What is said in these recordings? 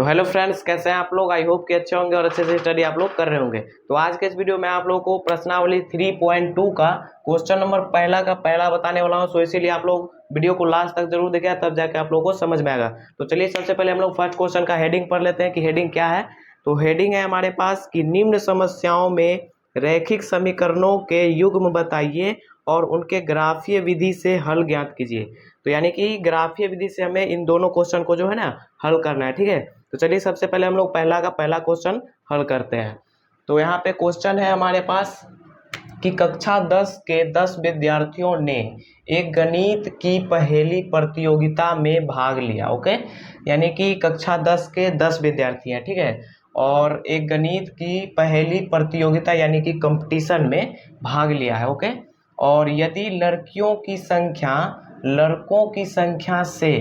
तो hello friends, कैसे हैं आप लोग। आई होप कि अच्छे होंगे और अच्छे से स्टडी आप लोग कर रहे होंगे। तो आज के इस वीडियो में आप लोगों को प्रश्नावली 3.2 का क्वेश्चन नंबर पहला का पहला बताने वाला हूं। सो इसीलिए आप लोग वीडियो को लास्ट तक जरूर देखें, तब जाके आप लोगों को समझ में आएगा। तो चलिए सबसे पहले हम लोग फर्स्ट क्वेश्चन का हेडिंग पढ़ लेते हैं कि हेडिंग क्या है। तो हेडिंग है हमारे पास कि निम्न समस्याओं में रैखिक समीकरणों के युग्म बताइए और उनके ग्राफीय विधि से हल ज्ञात कीजिए। तो यानी कि ग्राफीय विधि से हमें इन दोनों क्वेश्चन को जो है ना हल करना है, ठीक है। तो चलिए सबसे पहले हम लोग पहला का पहला क्वेश्चन हल करते हैं। तो यहाँ पे क्वेश्चन है हमारे पास कि कक्षा 10 के 10 विद्यार्थियों ने एक गणित की पहेली प्रतियोगिता में भाग लिया। ओके, यानी कि कक्षा 10 के 10 विद्यार्थी हैं, ठीक है, और एक गणित की पहेली प्रतियोगिता यानी कि कंपटीशन में भाग लिया है। ओके, और यदि लड़कियों की संख्या लड़कों की संख्या से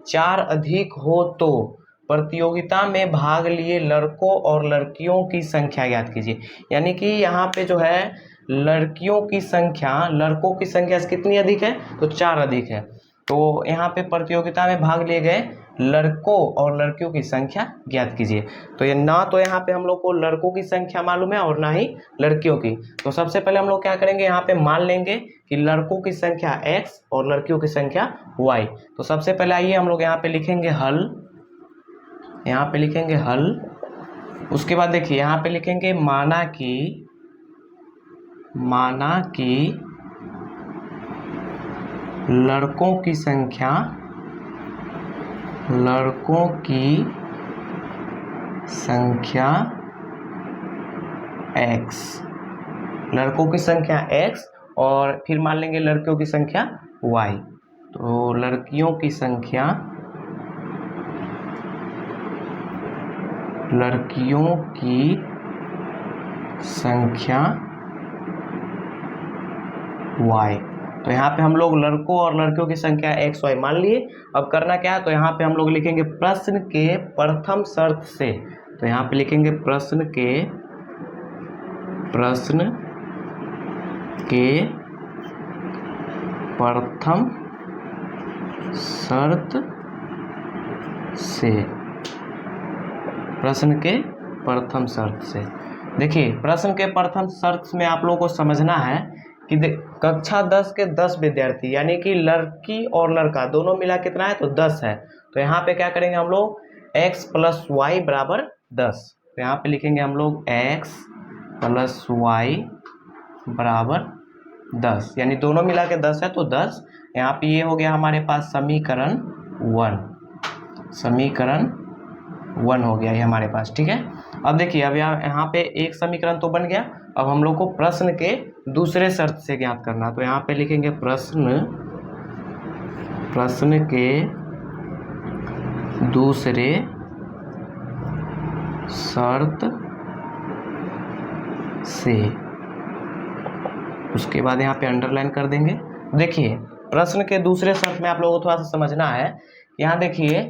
4 अधिक हो तो प्रतियोगिता में भाग लिए लड़कों और लड़कियों की संख्या ज्ञात कीजिए। यानी कि यहाँ पे जो है लड़कियों की संख्या लड़कों की संख्या से कितनी अधिक है, तो 4 अधिक है। तो यहाँ पे प्रतियोगिता में भाग लिए गए लड़कों और लड़कियों की संख्या ज्ञात कीजिए। तो ये ना तो यहाँ पे हम लोग को लड़कों की संख्या मालूम है और ना ही लड़कियों की। तो सबसे पहले हम लोग क्या करेंगे, यहाँ पे मान लेंगे कि लड़कों की संख्या x और लड़कियों की संख्या y। तो सबसे पहले आइए हम लोग यहाँ पे लिखेंगे हल, यहाँ पे लिखेंगे हल। उसके बाद देखिए यहाँ पे लिखेंगे माना कि लड़कों की संख्या x, लड़कों की संख्या x और फिर मान लेंगे लड़कियों की संख्या y। तो लड़कियों की संख्या y। तो यहाँ पे हम लोग लड़कों और लड़कियों की संख्या x y मान लिए। अब करना क्या है, तो यहाँ पे हम लोग लिखेंगे प्रश्न के प्रथम शर्त से। तो यहाँ पे लिखेंगे प्रश्न के प्रथम शर्त से, प्रश्न के प्रथम शर्त से। देखिए प्रश्न के प्रथम शर्त में आप लोगों को समझना है कि कक्षा 10 के 10 विद्यार्थी यानी कि लड़की और लड़का दोनों मिला कितना है, तो 10 है। तो यहाँ पे क्या करेंगे हम लोग x प्लस वाई बराबर 10। तो यहाँ पे लिखेंगे हम लोग x प्लस वाई बराबर 10, यानी दोनों मिला के 10 है तो 10। यहाँ पे ये हो गया हमारे पास समीकरण 1 हो गया ये हमारे पास, ठीक है। अब देखिए अब यहाँ पे एक समीकरण तो बन गया। अब हम लोग को प्रश्न के दूसरे शर्त से ज्ञात करना। तो यहाँ पे लिखेंगे प्रश्न के दूसरे शर्त से। उसके बाद यहाँ पे अंडरलाइन कर देंगे। देखिए प्रश्न के दूसरे शर्त में आप लोगों को थोड़ा सा समझना है। यहाँ देखिए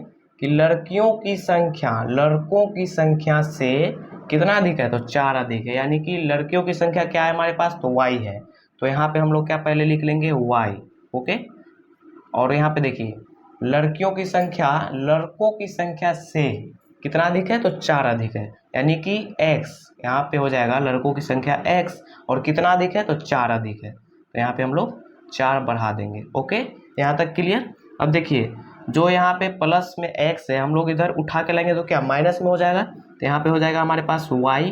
कि लड़कियों की संख्या लड़कों की संख्या से कितना अधिक है, तो 4 अधिक है। यानी कि लड़कियों की संख्या क्या है हमारे पास, तो y है। तो यहाँ पे हम लोग क्या पहले लिख लेंगे y। ओके, और यहाँ पे देखिए लड़कियों की संख्या लड़कों की संख्या से कितना अधिक है, तो 4 अधिक है। यानी कि x यहाँ पे हो जाएगा लड़कों की संख्या x और कितना अधिक है, तो 4 अधिक है। तो यहाँ पे हम लोग 4 बढ़ा देंगे। ओके, यहाँ तक क्लियर। अब देखिए जो यहाँ पे प्लस में x है हम लोग इधर उठा के लाएंगे तो क्या माइनस में हो जाएगा। तो यहाँ पे हो जाएगा हमारे पास y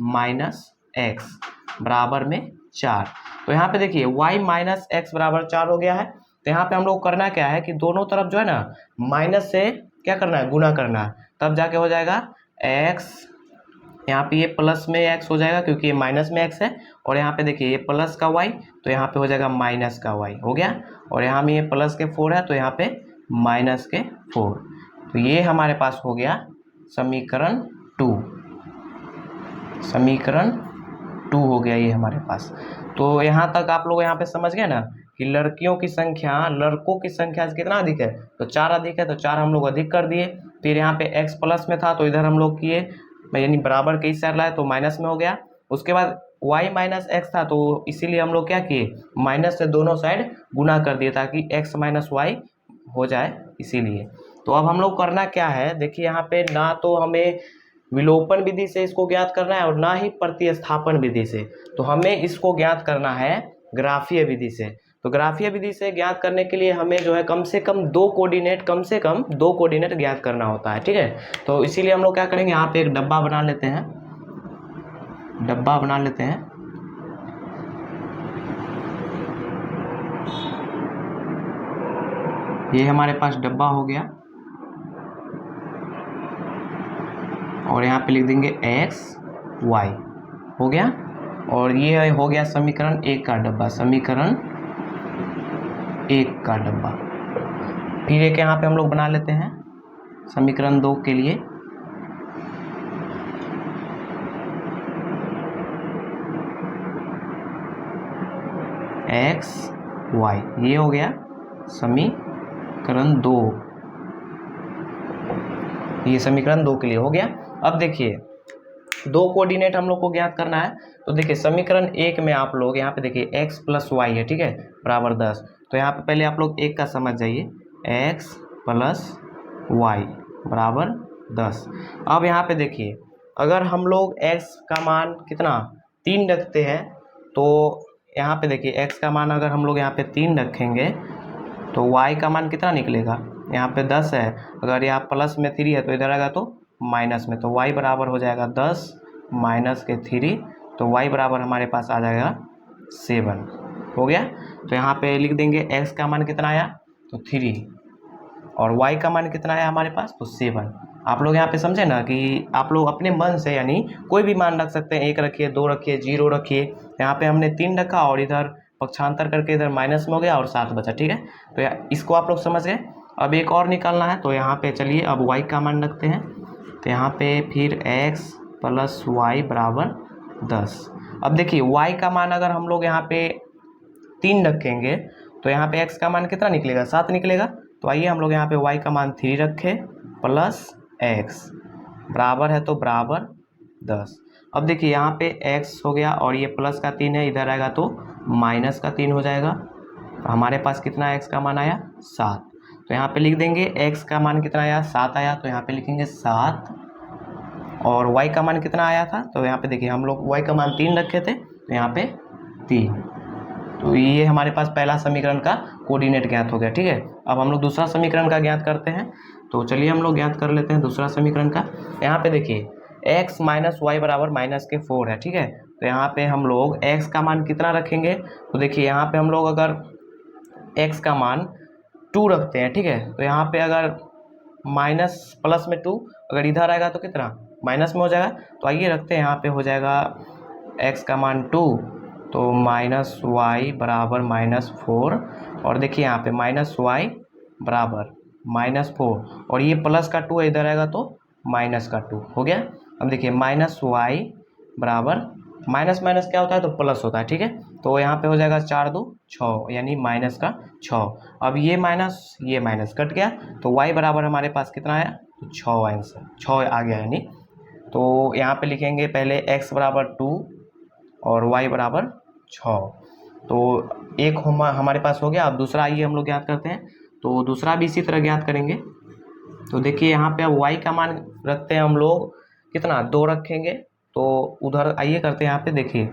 माइनस एक्स बराबर में 4। तो यहाँ पे देखिए y माइनस एक्स बराबर 4 हो गया है। तो यहाँ पे हम लोग करना क्या है कि दोनों तरफ जो है ना माइनस से क्या करना है, गुना करना है, तब जाके हो जाएगा x। यहाँ पे ये प्लस में x हो जाएगा क्योंकि ये माइनस में x है। और यहाँ पे देखिए ये प्लस का y, तो यहाँ पे हो जाएगा माइनस का y हो गया। और यहाँ में ये प्लस के 4 है तो यहाँ पे माइनस के 4। तो ये हमारे पास हो गया समीकरण 2 हो गया ये हमारे पास। तो यहाँ तक आप लोग यहाँ पे समझ गए ना कि लड़कियों की संख्या लड़कों की संख्या से कितना अधिक है, तो 4 अधिक है। तो 4 हम लोग अधिक कर दिए। फिर यहाँ पे x प्लस में था तो इधर हम लोग किए यानी बराबर के इस साइड लाए तो माइनस में हो गया। उसके बाद y माइनस एक्स था तो इसीलिए हम लोग क्या किए, माइनस से दोनों साइड गुना कर दिए ताकि x माइनस वाई हो जाए इसीलिए। तो अब हम लोग करना क्या है, देखिए यहाँ पे ना तो हमें विलोपन विधि से इसको ज्ञात करना है और ना ही प्रतिस्थापन विधि से, तो हमें इसको ज्ञात करना है ग्राफीय विधि से। तो ग्राफीय विधि से ज्ञात करने के लिए हमें जो है कम से कम दो कोऑर्डिनेट ज्ञात करना होता है, ठीक है। तो इसीलिए हम लोग क्या करेंगे, यहाँ पे एक डब्बा बना लेते हैं, ये हमारे पास डब्बा हो गया और यहाँ पे लिख देंगे x y हो गया, और ये हो गया समीकरण 1 का डब्बा, फिर एक यहाँ पे हम लोग बना लेते हैं समीकरण 2 के लिए, x y, ये हो गया समीकरण 2, ये समीकरण 2 के लिए हो गया। अब देखिए दो कोऑर्डिनेट हम लोग को ज्ञात करना है, तो देखिए समीकरण 1 में आप लोग यहाँ पे देखिए x प्लस वाई है, ठीक है, बराबर 10। तो यहाँ पे पहले आप लोग एक का समझ जाइए, x प्लस वाई बराबर 10। अब यहाँ पे देखिए अगर हम लोग x का मान कितना 3 रखते हैं, तो यहाँ पे देखिए x का मान अगर हम लोग यहाँ पे 3 रखेंगे तो y का मान कितना निकलेगा, यहाँ पे 10 है, अगर यहाँ प्लस में 3 है तो इधर आएगा तो माइनस में, तो y बराबर हो जाएगा 10 माइनस के 3, तो y बराबर हमारे पास आ जाएगा 7 हो गया। तो यहाँ पे लिख देंगे x का मान कितना आया तो 3 और y का मान कितना आया हमारे पास तो 7। आप लोग यहाँ पे समझे ना कि आप लोग अपने मन से यानी कोई भी मान रख सकते हैं, 1 रखिए, 2 रखिए, 0 रखिए। यहाँ पे हमने 3 रखा और इधर पक्षांतर करके इधर माइनस में हो गया और 7 बचा, ठीक है। तो इसको आप लोग समझ गए। अब एक और निकालना है, तो यहाँ पे चलिए अब y का मान रखते हैं, तो यहाँ पे फिर x प्लस वाई बराबर 10। अब देखिए y का मान अगर हम लोग यहाँ पे 3 रखेंगे तो यहाँ पे x का मान कितना निकलेगा 7 निकलेगा। तो आइए हम लोग यहाँ पे y का मान 3 रखें प्लस x बराबर है तो बराबर 10। अब देखिए यहाँ पे x हो गया और ये प्लस का 3 है, इधर आएगा तो माइनस का 3 हो जाएगा। तो हमारे पास कितना x का मान आया 7। तो यहाँ पे लिख देंगे x का मान कितना आया 7 आया, तो यहाँ पे लिखेंगे 7 और y का मान कितना आया था, तो यहाँ पे देखिए हम लोग y का मान 3 रखे थे तो यहाँ पे 3। तो ये हमारे पास पहला समीकरण का कोऑर्डिनेट ज्ञात हो गया, ठीक है। अब हम लोग दूसरा समीकरण का ज्ञात करते हैं, तो चलिए हम लोग ज्ञात कर लेते हैं दूसरा समीकरण का। यहाँ पे देखिए x माइनस वाई बराबर माइनस के 4 है, ठीक है। तो यहाँ पे हम लोग x का मान कितना रखेंगे, तो देखिए यहाँ पे हम लोग अगर x का मान 2 रखते हैं, ठीक है, तो यहाँ पे अगर माइनस प्लस में 2 अगर इधर आएगा तो कितना माइनस में हो जाएगा। तो आइए रखते हैं, यहाँ पे हो जाएगा x का मान 2 तो माइनस वाई बराबर -4 और देखिए यहाँ पे माइनस वाई बराबर -4 और ये प्लस का 2 है, इधर आएगा तो माइनस का 2 हो गया। अब देखिए माइनस वाई बराबर माइनस माइनस क्या होता है तो प्लस होता है, ठीक है। तो यहाँ पे हो जाएगा 4 2 6 यानी माइनस का 6। अब ये माइनस कट गया तो y बराबर हमारे पास कितना आया तो 6 आंसर 6 आ गया यानी। तो यहाँ पे लिखेंगे पहले x बराबर 2 और y बराबर 6। तो एक हमारे पास हो गया। अब दूसरा आइए हम लोग ज्ञात करते हैं, तो दूसरा भी इसी तरह ज्ञात करेंगे। तो देखिए यहाँ पे अब y का मान रखते हैं हम लोग कितना 2 रखेंगे, तो उधर आइए करते हैं, यहाँ पे देखिए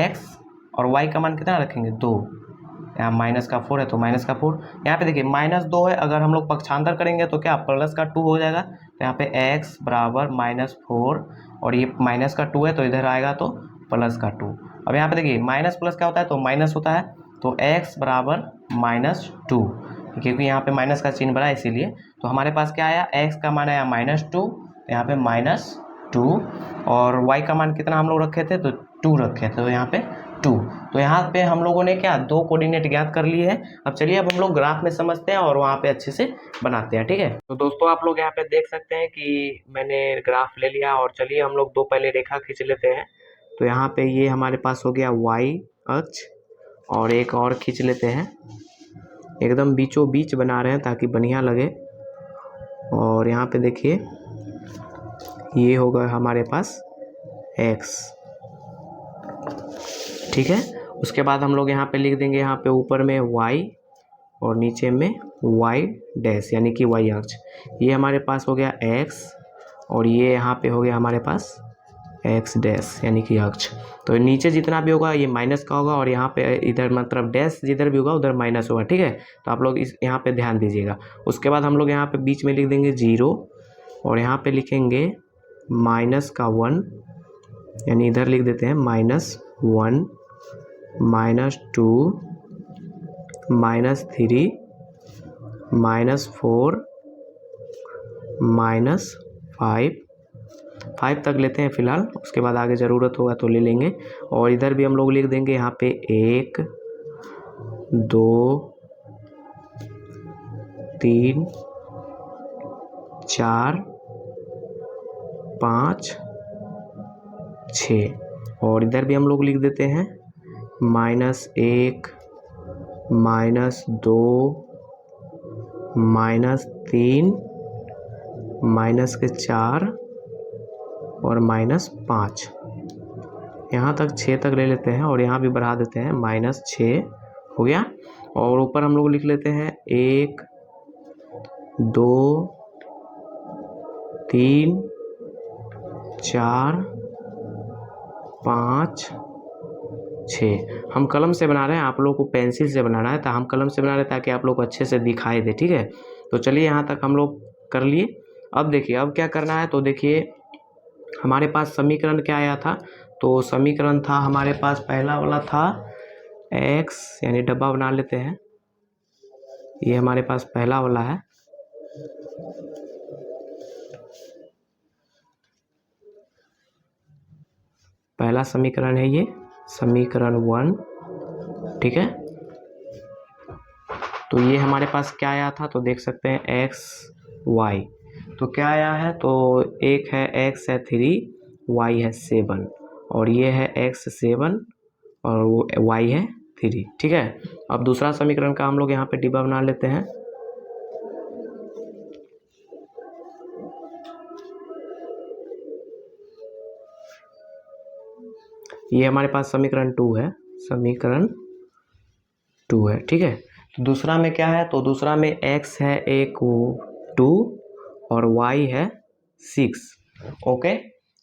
x और y का मान कितना रखेंगे 2, यहाँ माइनस का 4 है तो माइनस का 4, यहाँ पे देखिए -2 है, अगर हम लोग पक्षांतर करेंगे तो क्या प्लस का 2 हो जाएगा। तो यहाँ पे x बराबर -4 और ये माइनस का 2 है तो इधर आएगा तो प्लस का 2। अब यहाँ पे देखिए माइनस प्लस क्या होता है तो माइनस होता है, तो x बराबर -2 क्योंकि यहाँ पे माइनस का चिन्ह बना है इसीलिए। तो हमारे पास क्या आया x का मान आया -2, यहाँ पे -2 और y का मान कितना हम लोग रखे थे तो 2 रखे थे, तो यहाँ पे 2। तो यहाँ पे हम लोगों ने क्या 2 कोऑर्डिनेट ज्ञात कर लिए हैं। अब चलिए अब हम लोग ग्राफ में समझते हैं और वहाँ पे अच्छे से बनाते हैं, ठीक है। तो दोस्तों आप लोग यहाँ पे देख सकते हैं कि मैंने ग्राफ ले लिया और चलिए हम लोग 2 पहले रेखा खींच लेते हैं। तो यहाँ पे ये हमारे पास हो गया y अक्ष और एक और खींच लेते हैं, एकदम बीचों बीच बना रहे हैं ताकि बढ़िया लगे। और यहाँ पे देखिए ये होगा हमारे पास x, ठीक है। उसके बाद हम लोग यहाँ पे लिख देंगे यहाँ पे ऊपर में y और नीचे में y डैश यानी कि y अक्ष। ये हमारे पास हो गया x और ये यहाँ पे हो गया हमारे पास x डैश यानी कि अक्ष। तो नीचे जितना भी होगा ये माइनस का होगा और यहाँ पे इधर मतलब डैश जिधर भी होगा उधर माइनस होगा, ठीक है। तो आप लोग इस यहाँ पे ध्यान दीजिएगा। उसके बाद हम लोग यहाँ पे बीच में लिख देंगे 0 और यहाँ पे लिखेंगे -1 यानी इधर लिख देते हैं -1 -2 -3 -4 -5 तक लेते हैं फ़िलहाल, उसके बाद आगे ज़रूरत होगा तो ले लेंगे। और इधर भी हम लोग लिख देंगे यहाँ पे 1 2 3 4 5 6 और इधर भी हम लोग लिख देते हैं -1 -2 -3 -4 और -5 यहाँ तक 6 तक ले लेते हैं और यहाँ भी बढ़ा देते हैं -6 हो गया। और ऊपर हम लोग लिख लेते हैं 1 2 3 4 5 6। हम कलम से बना रहे हैं, आप लोग को पेंसिल से बनाना है, तो हम कलम से बना रहे हैं ताकि आप लोग को अच्छे से दिखाई दे, ठीक है। तो चलिए यहाँ तक हम लोग कर लिए। अब देखिए अब क्या करना है, तो देखिए हमारे पास समीकरण क्या आया था, तो समीकरण था हमारे पास पहला वाला था x यानी डब्बा बना लेते हैं, ये हमारे पास पहला वाला है। पहला समीकरण है ये समीकरण 1, ठीक है। तो ये हमारे पास क्या आया था, तो देख सकते हैं x y। तो क्या आया है, तो एक है x है 3 y है 7 और ये है x 7 और वो y है 3, ठीक है। अब दूसरा समीकरण का हम लोग यहाँ पे डिब्बा बना लेते हैं। ये हमारे पास समीकरण 2 है, समीकरण 2 है, ठीक है। तो दूसरा में क्या है, तो दूसरा में x है एक 2 और y है 6, ओके।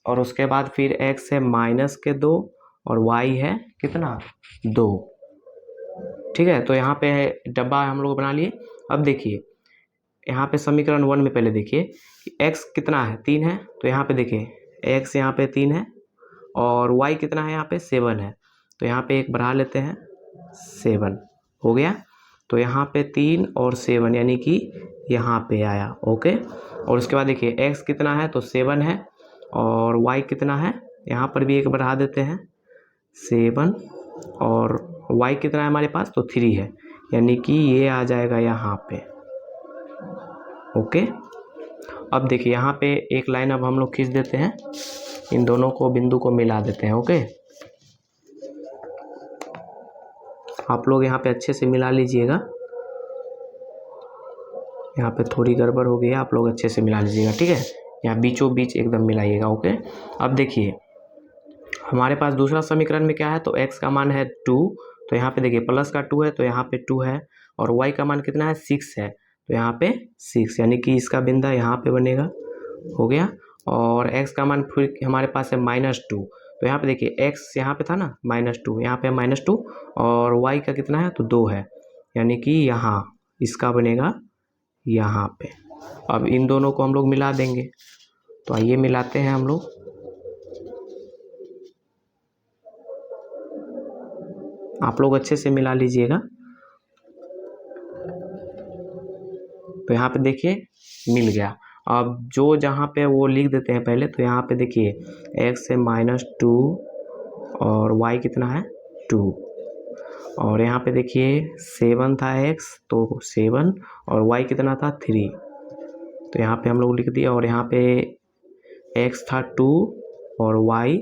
और उसके बाद फिर x है -2 और y है कितना 2, ठीक है। तो यहाँ पे डब्बा हम लोग बना लिए। अब देखिए यहाँ पे समीकरण 1 में पहले देखिए x कितना है 3 है, तो यहाँ पे देखिए x यहाँ पे 3 है और y कितना है यहाँ पे 7 है, तो यहाँ पे एक बढ़ा लेते हैं 7 हो गया। तो यहाँ पे 3 और 7 यानी कि यहाँ पे आया, ओके। और उसके बाद देखिए x कितना है, तो 7 है और y कितना है, यहाँ पर भी एक बढ़ा देते हैं 7 और y कितना है हमारे पास, तो 3 है यानी कि ये आ जाएगा यहाँ पे, ओके। अब देखिए यहाँ पे एक लाइन अब हम लोग खींच देते हैं, इन दोनों को बिंदु को मिला देते हैं, ओके। आप लोग यहाँ पे अच्छे से मिला लीजिएगा, यहाँ पे थोड़ी गड़बड़ हो गई है, आप लोग अच्छे से मिला लीजिएगा, ठीक है। यहाँ बीचों बीच एकदम मिलाइएगा, ओके। अब देखिए हमारे पास दूसरा समीकरण में क्या है, तो x का मान है 2, तो यहाँ पे देखिए प्लस का 2 है तो यहाँ पे 2 है और y का मान कितना है 6 है, तो यहाँ पे 6 यानी कि इसका बिंदा यहाँ पे बनेगा, हो गया। और x का मान फिर हमारे पास है -2, तो यहाँ पे देखिए x यहाँ पे था ना -2, यहाँ पे -2 और y का कितना है, तो 2 है यानी कि यहाँ इसका बनेगा यहाँ पे। अब इन दोनों को हम लोग मिला देंगे, तो आइए मिलाते हैं हम लोग। आप लोग अच्छे से मिला लीजिएगा। तो यहाँ पे देखिए मिल गया। अब जो जहाँ पे वो लिख देते हैं पहले, तो यहाँ पे देखिए x है -2 और y कितना है 2 और यहाँ पे देखिए 7 था x तो 7 और y कितना था 3, तो यहाँ पे हम लोग लिख दिया। और यहाँ पे x था 2 और y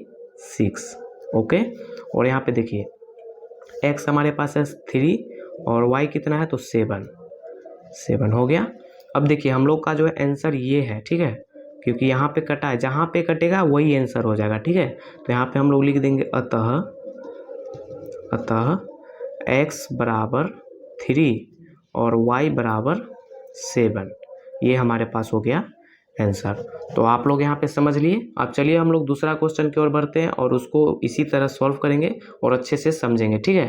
6, ओके। और यहाँ पे देखिए x हमारे पास है 3 और y कितना है, तो 7 हो गया। अब देखिए हम लोग का जो है आंसर ये है, ठीक है, क्योंकि यहाँ पे कटा है, जहाँ पे कटेगा वही आंसर हो जाएगा, ठीक है। तो यहाँ पे हम लोग लिख देंगे अतः x बराबर 3 और y बराबर 7। ये हमारे पास हो गया आंसर। तो आप लोग यहाँ पे समझ लिए। अब चलिए हम लोग दूसरा क्वेश्चन की ओर बढ़ते हैं और उसको इसी तरह सॉल्व करेंगे और अच्छे से समझेंगे, ठीक है।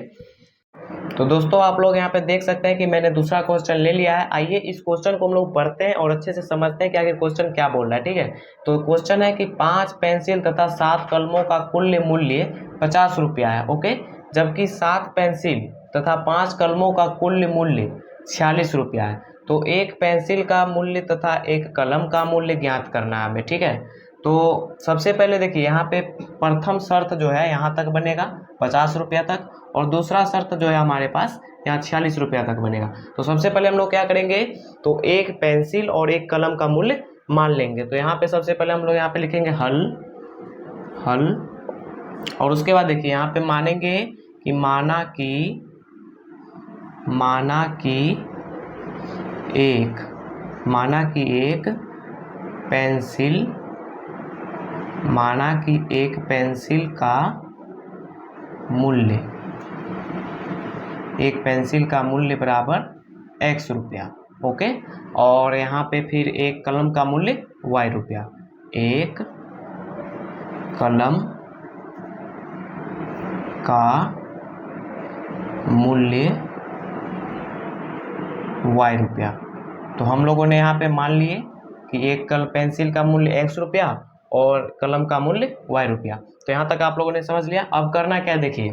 तो दोस्तों आप लोग यहाँ पे देख सकते हैं कि मैंने दूसरा क्वेश्चन ले लिया है। आइए इस क्वेश्चन को हम लोग पढ़ते हैं और अच्छे से समझते हैं कि आखिर क्वेश्चन क्या बोल रहा है, ठीक है। तो क्वेश्चन है कि 5 पेंसिल तथा 7 कलमों का कुल मूल्य 50 रुपया है, ओके। जबकि 7 पेंसिल तथा 5 कलमों का कुल मूल्य 46 रुपया है। तो एक पेंसिल का मूल्य तथा एक कलम का मूल्य ज्ञात करना है हमें, ठीक है। तो सबसे पहले देखिए यहाँ पे प्रथम शर्त जो है यहाँ तक बनेगा 50 रुपया तक, और दूसरा शर्त जो है हमारे पास यहाँ 46 रुपया तक बनेगा। तो सबसे पहले हम लोग क्या करेंगे, तो एक पेंसिल और एक कलम का मूल्य मान लेंगे। तो यहाँ पे सबसे पहले हम लोग यहाँ पे लिखेंगे हल, और उसके बाद देखिए यहाँ पे मानेंगे कि माना कि एक पेंसिल का मूल्य बराबर x रुपया, ओके। और यहाँ पे फिर एक कलम का मूल्य y रुपया, एक कलम का मूल्य y रुपया। तो हम लोगों ने यहाँ पे मान लिए कि एक पेंसिल का मूल्य x रुपया और कलम का मूल्य y रुपया। तो यहाँ तक आप लोगों ने समझ लिया। अब करना क्या है, देखिए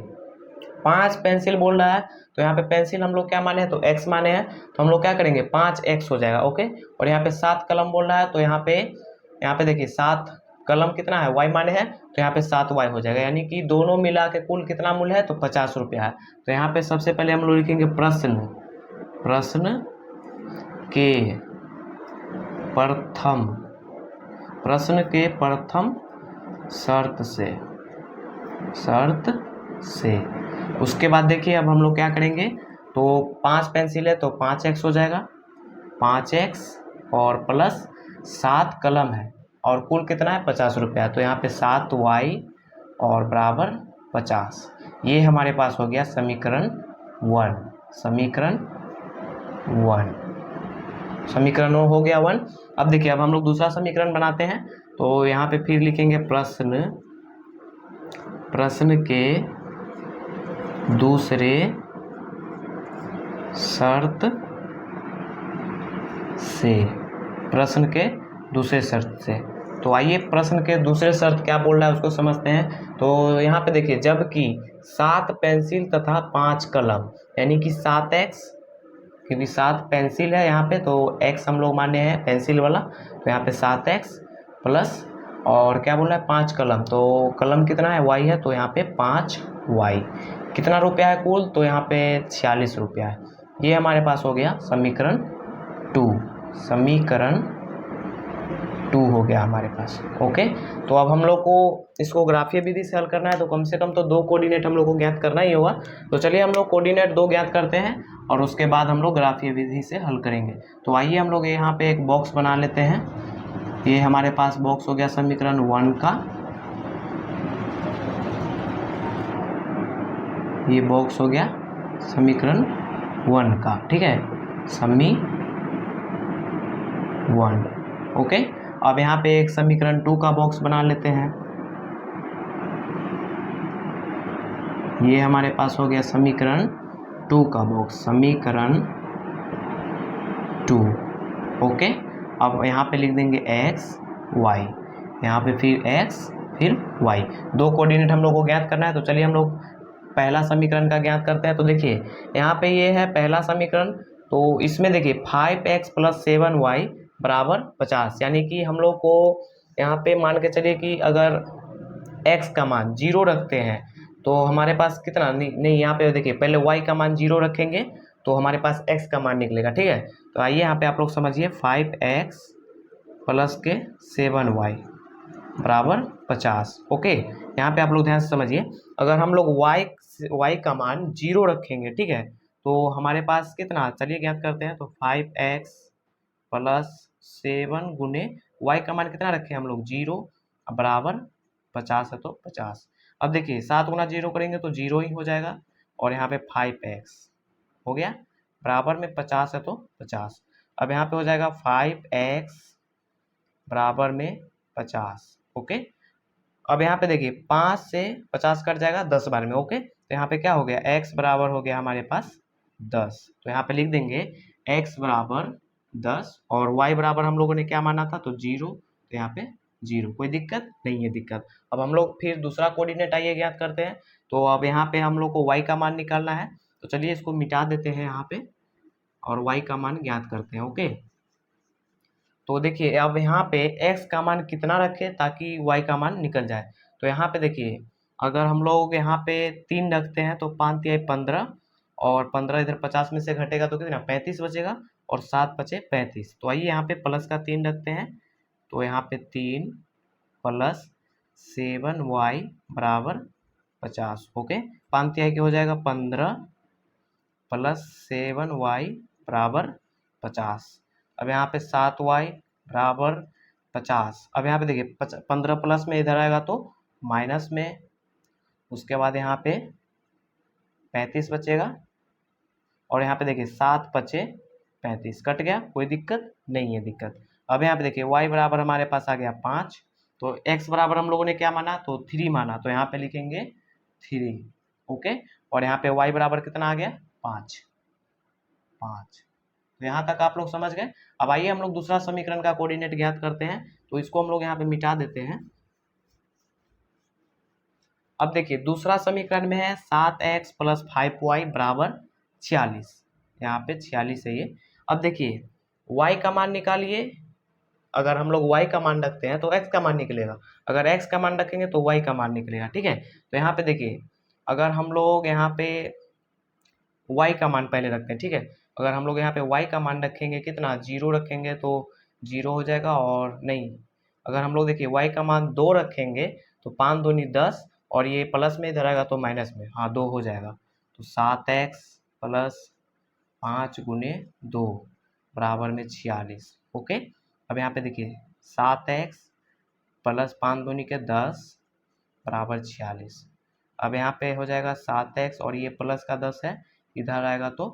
5 पेंसिल बोल रहा है, तो यहाँ पे पेंसिल हम लोग क्या माने हैं, तो x माने हैं। तो हम लोग क्या करेंगे 5x हो जाएगा, ओके। और यहाँ पे 7 कलम बोल रहा है, तो यहाँ पे देखिए 7 कलम कितना है, y माने हैं, तो यहाँ पे 7y हो जाएगा। यानी कि दोनों मिला के कुल कितना मूल्य है, तो 50 रुपया है। तो यहाँ पे सबसे पहले हम लोग लिखेंगे प्रश्न के प्रथम शर्त से। उसके बाद देखिए अब हम लोग क्या करेंगे, तो 5 पेंसिल है तो 5x हो जाएगा, 5x और प्लस 7 कलम है और कुल कितना है 50 रुपया। तो यहाँ पे 7y और बराबर 50। ये हमारे पास हो गया समीकरण 1 हो गया 1। अब देखिए अब हम लोग दूसरा समीकरण बनाते हैं। तो यहाँ पे फिर लिखेंगे प्रश्न के दूसरे शर्त से। तो आइए प्रश्न के दूसरे शर्त क्या बोल रहा है उसको समझते हैं। तो यहाँ पे देखिए जबकि 7 पेंसिल तथा 5 कलम, यानी कि 7x, क्योंकि 7 पेंसिल है यहाँ पे तो x हम लोग माने हैं पेंसिल वाला। तो यहाँ पे 7x प्लस और क्या बोल रहा है 5 कलम, तो कलम कितना है y है, तो यहाँ पे 5y। कितना रुपया है कुल, तो यहाँ पे 46 रुपया है। ये हमारे पास हो गया समीकरण 2 हो गया हमारे पास, ओके। तो अब हम लोग को इसको ग्राफीय विधि से हल करना है, तो कम से कम तो 2 कोऑर्डिनेट हम लोग को ज्ञात करना ही होगा। तो चलिए हम लोग कोऑर्डिनेट 2 ज्ञात करते हैं और उसके बाद हम लोग ग्राफीय विधि से हल करेंगे। तो आइए हम लोग यहाँ पे एक बॉक्स बना लेते हैं। ये हमारे पास बॉक्स हो गया समीकरण 1 का, ये बॉक्स हो गया समीकरण 1 का, ठीक है, समीकरण 1, ओके। अब यहाँ पे एक समीकरण 2 का बॉक्स बना लेते हैं। ये हमारे पास हो गया समीकरण 2 का बॉक्स, समीकरण 2, ओके। अब यहाँ पे लिख देंगे x y, यहाँ पे फिर x फिर y। 2 कोऑर्डिनेट हम लोग को ज्ञात करना है। तो चलिए हम लोग पहला समीकरण का ज्ञात करते हैं। तो देखिए यहाँ पे ये है पहला समीकरण, तो इसमें देखिए 5x प्लस 7y बराबर 50। यानी कि हम लोग को यहाँ पे मान के चलिए कि अगर x का मान 0 रखते हैं तो हमारे पास कितना नहीं यहाँ पे देखिए पहले y का मान 0 रखेंगे तो हमारे पास x का मान निकलेगा, ठीक है। तो आइए यहाँ पे आप लोग समझिए 5x प्लस के 7y बराबर 50, ओके। यहाँ पे आप लोग ध्यान से समझिए, अगर हम लोग y का मान 0 रखेंगे, ठीक है, तो हमारे पास कितना, चलिए ज्ञात करते हैं। तो 5x प्लस 7 गुने y का मान कितना रखें हम लोग 0 बराबर 50 है, तो 50। अब देखिए 7 गुना 0 करेंगे तो 0 ही हो जाएगा और यहाँ पे 5x हो गया बराबर में 50 है तो 50। अब यहाँ पे हो जाएगा 5x बराबर में 50। ओके, अब यहाँ पे देखिए 5 से 50 कट जाएगा 10 बार में। ओके, तो यहाँ पे क्या हो गया, x बराबर हो गया हमारे पास 10। तो यहाँ पे लिख देंगे x बराबर 10 और y बराबर हम लोगों ने क्या माना था, तो 0। तो यहाँ पे 0, कोई दिक्कत नहीं है दिक्कत। अब हम लोग फिर दूसरा कोऑर्डिनेट आइए ज्ञात करते हैं। तो अब यहाँ पे हम लोग को y का मान निकालना है, तो चलिए इसको मिटा देते हैं यहाँ पे और y का मान ज्ञात करते हैं। ओके, तो देखिए अब यहाँ पे x का मान कितना रखें ताकि y का मान निकल जाए। तो यहाँ पे देखिए अगर हम लोग यहाँ पे 3 रखते हैं तो 5 तिहाई 15 और 15 इधर 50 में से घटेगा तो कितना 35 बचेगा और 7 बचे 35। तो आइए यहाँ पे प्लस का 3 रखते हैं, तो यहाँ पे 3 प्लस 7y बराबर 50। ओके, 5 तिहाई के हो जाएगा 15 प्लस 7y बराबर 50। अब यहाँ पे 7y बराबर 50। अब यहाँ पे देखिए 15 प्लस में इधर आएगा तो माइनस में, उसके बाद यहाँ पे 35 बचेगा और यहाँ पे देखिए 7 बचे 35, कट गया, कोई दिक्कत नहीं है दिक्कत। अब यहाँ पे देखिए y बराबर हमारे पास आ गया 5, तो x बराबर हम लोगों ने क्या माना, तो 3 माना, तो यहाँ पे लिखेंगे 3। ओके, और यहाँ पे y बराबर कितना आ गया 5। तो यहाँ तक आप लोग समझ गए। अब आइए हम लोग दूसरा समीकरण का कोऑर्डिनेट ज्ञात करते हैं, तो इसको हम लोग यहाँ पे मिटा देते हैं। अब देखिए दूसरा समीकरण में है 7x प्लस 5y बराबर 46। यहाँ पे 46 है ये। अब देखिए y का मान निकालिए, अगर हम लोग y का मान रखते हैं तो x का मान निकलेगा, अगर x का मान रखेंगे तो y का मान निकलेगा। ठीक है, तो यहाँ पे देखिए अगर हम लोग यहाँ पे y का मान पहले रखते हैं, ठीक है, अगर हम लोग यहाँ पे y का मान रखेंगे कितना 0 रखेंगे तो 0 हो जाएगा, और नहीं अगर हम लोग देखिए y का मान 2 रखेंगे तो 5 दूनी 10 और ये प्लस में इधर आएगा तो माइनस में, हाँ 2 हो जाएगा। तो 7x प्लस 5 गुने 2 बराबर में 46। ओके, अब यहाँ पे देखिए 7x प्लस 5 दूनी के 10 बराबर 46। अब यहाँ पे हो जाएगा 7x और ये प्लस का 10 है, इधर आएगा तो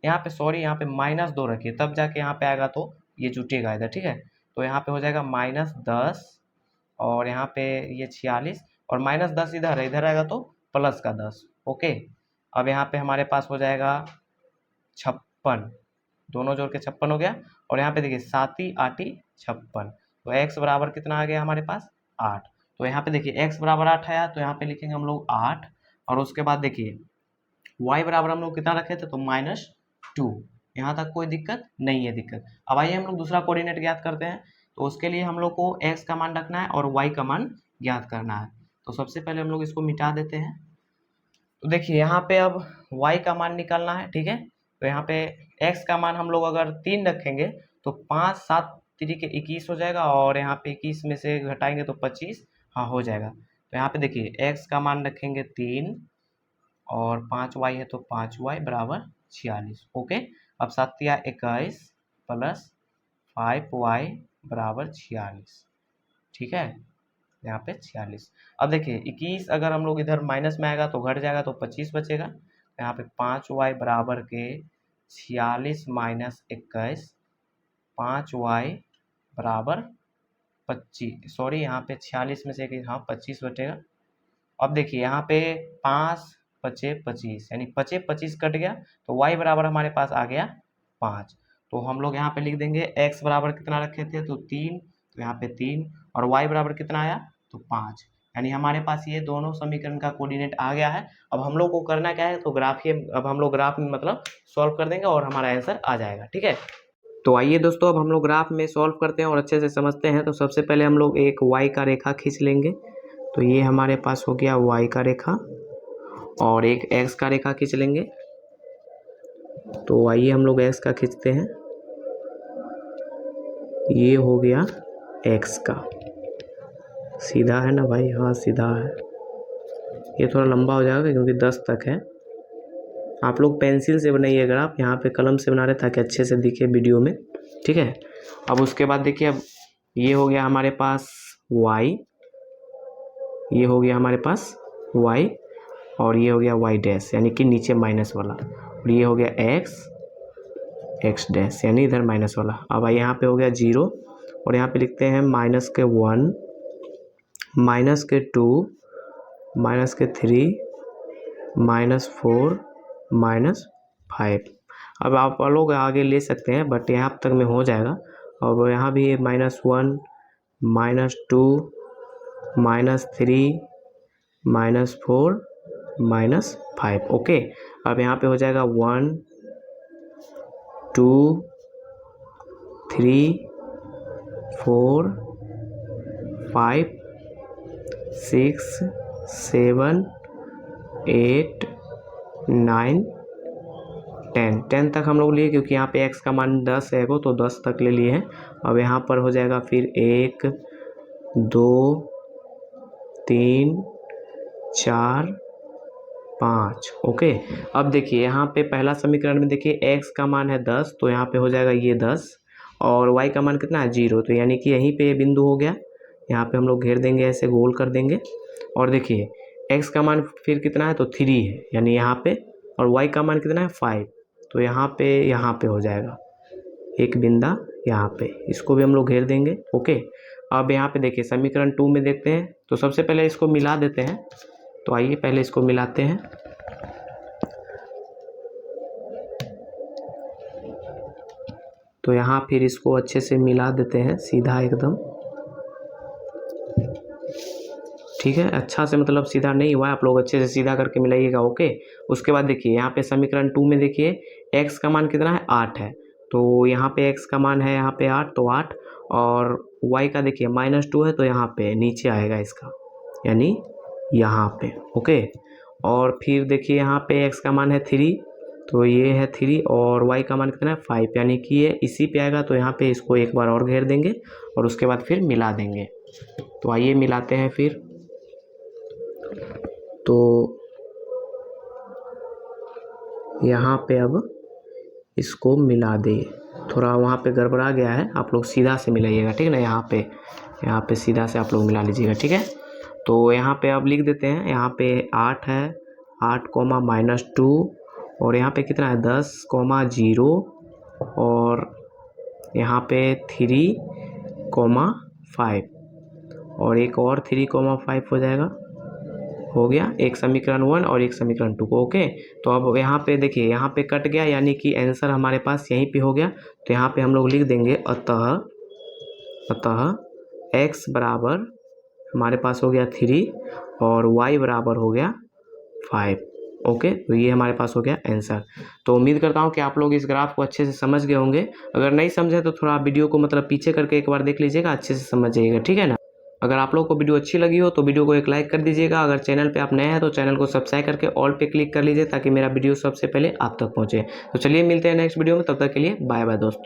यहाँ पे सॉरी यहाँ पे -2 रखिए, तब जाके यहाँ पे आएगा तो ये जुटेगा इधर। ठीक है, तो यहाँ पे हो जाएगा -10 और यहाँ पे ये 46 और -10 इधर है, इधर आएगा तो प्लस का 10। ओके, अब यहाँ पे हमारे पास हो जाएगा 56, दोनों जोड़ के 56 हो गया, और यहाँ पे देखिए 7 8 56, तो x बराबर कितना आ गया हमारे पास 8। तो यहाँ पे देखिए x बराबर 8 आया, तो यहाँ पे लिखेंगे हम लोग 8, और उसके बाद देखिए y बराबर हम लोग कितना रखे थे, तो -2। यहाँ तक कोई दिक्कत नहीं है दिक्कत। अब आइए हम लोग दूसरा कोऑर्डिनेट ज्ञात करते हैं, तो उसके लिए हम लोग को x का मान रखना है और y का मान ज्ञात करना है। तो सबसे पहले हम लोग इसको मिटा देते हैं। तो देखिए यहाँ पे अब y का मान निकालना है, ठीक है, तो यहाँ पे x का मान हम लोग अगर 3 रखेंगे तो 5 7 3 के 21 हो जाएगा, और यहाँ पे 21 में से घटाएंगे तो 25, हाँ हो जाएगा। तो यहाँ पे देखिए x का मान रखेंगे 3 और 5y है तो 5y बराबर 46। ओके, अब 7 या 21 प्लस 5y बराबर 46। ठीक है, यहाँ पे 46। अब देखिए 21 अगर हम लोग इधर माइनस में आएगा तो घट जाएगा तो 25 बचेगा। यहाँ पे 5y बराबर के 46 माइनस 21, 5y बराबर 25, सॉरी यहाँ पे 46 में से हाँ 25 बचेगा। अब देखिए यहाँ पे 5 बचे 25, यानी 25 कट गया, तो y बराबर हमारे पास आ गया 5। तो हम लोग यहाँ पे लिख देंगे x बराबर कितना रखे थे, तो 3, तो यहाँ पे 3, और y बराबर कितना आया, तो 5, यानी हमारे पास ये दोनों समीकरण का कोऑर्डिनेट आ गया है। अब हम लोग को करना क्या है, तो अब हम लोग ग्राफ में मतलब सॉल्व कर देंगे और हमारा आंसर आ जाएगा। ठीक है, तो आइए दोस्तों अब हम लोग ग्राफ में सॉल्व करते हैं और अच्छे से समझते हैं। तो सबसे पहले हम लोग एक y का रेखा खींच लेंगे, तो ये हमारे पास हो गया y का रेखा, और एक x का रेखा खींच लेंगे। तो आइए हम लोग x का खींचते हैं, ये हो गया x का, सीधा है ना भाई, हाँ सीधा है। ये थोड़ा लंबा हो जाएगा क्योंकि 10 तक है। आप लोग पेंसिल से बनाइए ग्राफ, यहाँ पे कलम से बना रहे ताकि अच्छे से दिखे वीडियो में। ठीक है, अब उसके बाद देखिए अब ये हो गया हमारे पास y, ये हो गया हमारे पास y, और ये हो गया वाई डैश यानी कि नीचे माइनस वाला, और ये हो गया एक्स डैश यानी इधर माइनस वाला। अब यहाँ पे हो गया 0 और यहाँ पे लिखते हैं -1, -2, -3, -4, -5। अब आप लोग आगे ले सकते हैं बट यहाँ तक में हो जाएगा। अब यहाँ भी -1, -2, -3, -4, -5। ओके, अब यहाँ पे हो जाएगा 1 2 3 4 5 6 7 8 9 10 तक हम लोग लिए क्योंकि यहाँ पे x का मान 10 है तो 10 तक ले लिए हैं। अब यहाँ पर हो जाएगा फिर 1 2 3 4 5। ओके, अब देखिए यहाँ पे पहला समीकरण में देखिए x का मान है 10 तो यहाँ पे हो जाएगा ये 10 और y का मान कितना है 0, तो यानी कि यहीं पे ये बिंदु हो गया। यहाँ पे हम लोग घेर देंगे, ऐसे गोल कर देंगे। और देखिए x का मान फिर कितना है तो 3 है यानी यहाँ पे, और y का मान कितना है 5, तो यहाँ पे हो जाएगा एक बिंदा यहाँ पे, इसको भी हम लोग घेर देंगे। ओके, अब यहाँ पे देखिए समीकरण 2 में देखते हैं तो सबसे पहले इसको मिला देते हैं। तो आइए पहले इसको मिलाते हैं। तो यहाँ फिर इसको अच्छे से मिला देते हैं सीधा एकदम, ठीक है। अच्छा से मतलब सीधा नहीं हुआ, आप लोग अच्छे से सीधा करके मिलाइएगा। ओके, उसके बाद देखिए यहाँ पे समीकरण 2 में देखिए x का मान कितना है 8 है, तो यहाँ पे x का मान है यहाँ पे 8 तो 8, और y का देखिए -2 है तो यहाँ पे नीचे आएगा इसका यानी यहाँ पे। ओके, और फिर देखिए यहाँ पे x का मान है 3 तो ये है 3, और y का मान कितना है 5 यानी कि ये इसी पे आएगा, तो यहाँ पे इसको एक बार और घेर देंगे और उसके बाद फिर मिला देंगे। तो आइए मिलाते हैं फिर। तो यहाँ पे अब इसको मिला दे, थोड़ा वहाँ पे गड़बड़ा गया है, आप लोग सीधा से मिलाइएगा, ठीक है ना। यहाँ पे सीधा से आप लोग मिला लीजिएगा, ठीक है। तो यहाँ पे अब लिख देते हैं, यहाँ पे 8 है, 8, -2, और यहाँ पे कितना है 10, 0, और यहाँ पे 3, 5, और एक और 3, 5 हो जाएगा, हो गया एक समीकरण 1 और एक समीकरण 2 को। ओके, तो अब यहाँ पे देखिए यहाँ पे कट गया यानी कि आंसर हमारे पास यहीं पे हो गया। तो यहाँ पे हम लोग लिख देंगे अतः x बराबर हमारे पास हो गया 3 और y बराबर हो गया 5। ओके, तो ये हमारे पास हो गया आंसर। तो उम्मीद करता हूँ कि आप लोग इस ग्राफ को अच्छे से समझ गए होंगे। अगर नहीं समझे तो थोड़ा वीडियो को मतलब पीछे करके एक बार देख लीजिएगा, अच्छे से समझ जाइएगा, ठीक है ना। अगर आप लोग को वीडियो अच्छी लगी हो तो वीडियो को एक लाइक कर दीजिएगा। अगर चैनल पे आप नए हैं तो चैनल को सब्सक्राइब करके ऑल पे क्लिक कर लीजिए ताकि मेरा वीडियो सबसे पहले आप तक पहुँचे। तो चलिए मिलते हैं नेक्स्ट वीडियो में, तब तक के लिए बाय बाय दोस्तों।